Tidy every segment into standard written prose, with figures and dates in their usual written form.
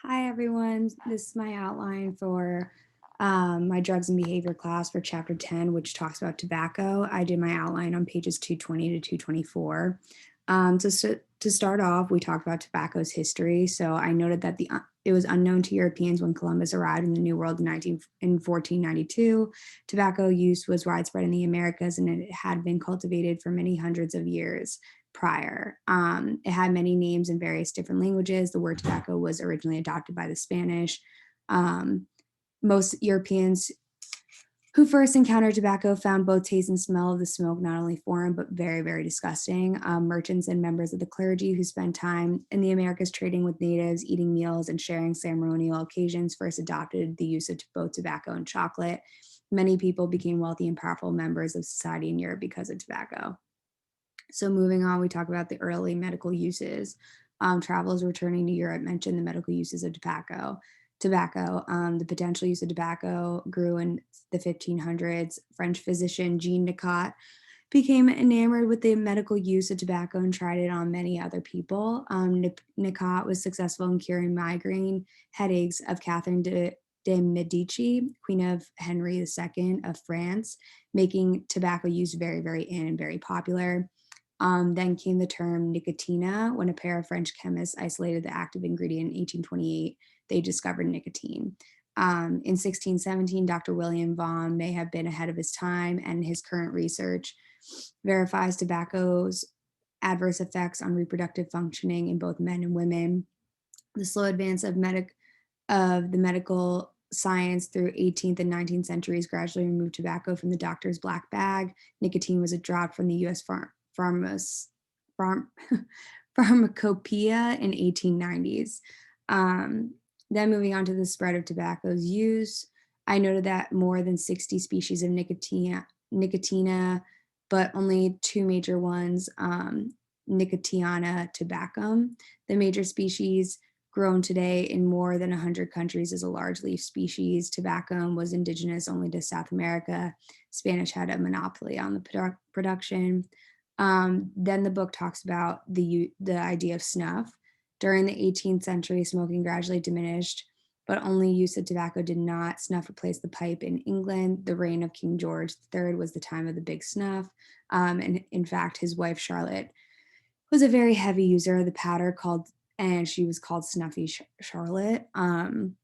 Hi, everyone. This is my outline for my drugs and behavior class for chapter 10, which talks about tobacco. I did my outline on pages 220 to 224. To start off, we talked about tobacco's history. So I noted that it was unknown to Europeans when Columbus arrived in the New World in 1492. Tobacco use was widespread in the Americas and it had been cultivated for many hundreds of years prior. It had many names in various different languages. The word tobacco was originally adopted by the Spanish. Um, Most Europeans who first encountered tobacco found both taste and smell of the smoke not only foreign but very, very disgusting. Merchants and members of the clergy who spent time in the Americas trading with natives, eating meals, and sharing ceremonial occasions first adopted the use of both tobacco and chocolate. Many people became wealthy and powerful members of society in Europe because of tobacco. So moving on, we talk about the early medical uses. Travelers returning to Europe mentioned the medical uses of the potential use of tobacco grew in the 1500s. French physician Jean Nicot became enamored with the medical use of tobacco and tried it on many other people. Nicot was successful in curing migraine headaches of de Medici, Queen of Henry II of France, making tobacco use very, very in and very popular. Then came the term nicotina when a pair of French chemists isolated the active ingredient in 1828. They discovered nicotine. In 1617, Dr. William Vaughan may have been ahead of his time, and his current research verifies tobacco's adverse effects on reproductive functioning in both men and women. The slow advance of the medical science through 18th and 19th centuries gradually removed tobacco from the doctor's black bag. Nicotine was dropped from the U.S. Pharm- pharmacopoeia in 1890s. Um, then moving on to the spread of tobacco's use, I noted that more than 60 species of nicotina, but only two major ones, Nicotiana tabacum. The major species grown today in more than 100 countries as a large leaf species. Tobacco was indigenous only to South America. Spanish had a monopoly on the production. Then the book talks about the idea of snuff. During the 18th century, smoking gradually diminished, but only use of tobacco did not. Snuff replaced the pipe in England. The reign of King George III was the time of the big snuff. And in fact, his wife Charlotte was a very heavy user of the powder and she was called Snuffy Charlotte. In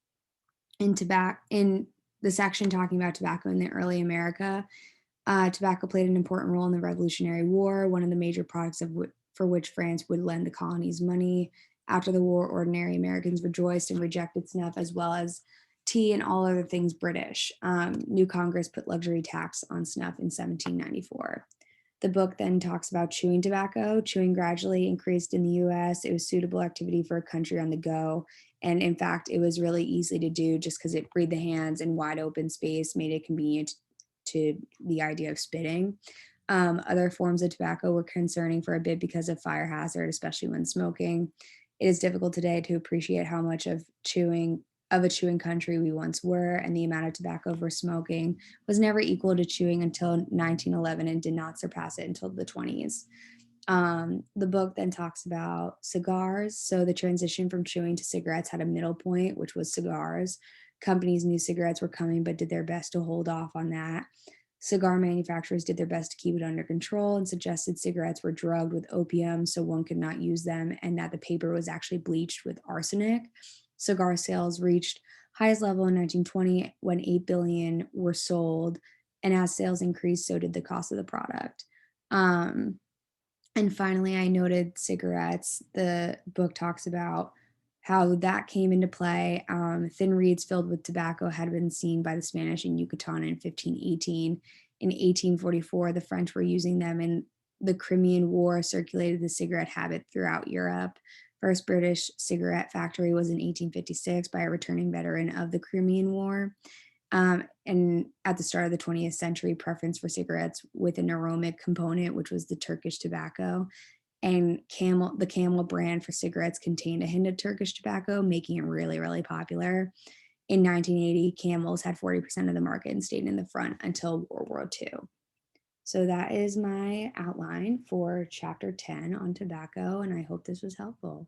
the section talking about tobacco in the early America, tobacco played an important role in the Revolutionary War, one of the major products for which France would lend the colonies money. After the war, ordinary Americans rejoiced and rejected snuff as well as tea and all other things British. New Congress put luxury tax on snuff in 1794. The book then talks about chewing tobacco. Chewing gradually increased in the US. It was suitable activity for a country on the go. And in fact, it was really easy to do just because it freed the hands and wide open space made it convenient to the idea of spitting. Other forms of tobacco were concerning for a bit because of fire hazard, especially when smoking. It is difficult today to appreciate how much of a chewing country we once were, and the amount of tobacco for smoking was never equal to chewing until 1911 and did not surpass it until the 20s. The book then talks about cigars. So the transition from chewing to cigarettes had a middle point, which was cigars. Companies knew cigarettes were coming, but did their best to hold off on that. Cigar manufacturers did their best to keep it under control and suggested cigarettes were drugged with opium so one could not use them, and that the paper was actually bleached with arsenic. Cigar sales reached highest level in 1920 when 8 billion were sold, and as sales increased, so did the cost of the product. Um, and finally, I noted cigarettes. The book talks about how that came into play. Thin reeds filled with tobacco had been seen by the Spanish in Yucatan in 1518. In 1844, the French were using them, and the Crimean War circulated the cigarette habit throughout Europe. First British cigarette factory was in 1856 by a returning veteran of the Crimean War. And at the start of the 20th century, preference for cigarettes with an aromatic component, which was the Turkish tobacco. And the Camel brand for cigarettes contained a hint of Turkish tobacco, making it really, really popular. In 1980, Camels had 40% of the market and stayed in the front until World War II. So that is my outline for chapter 10 on tobacco, and I hope this was helpful.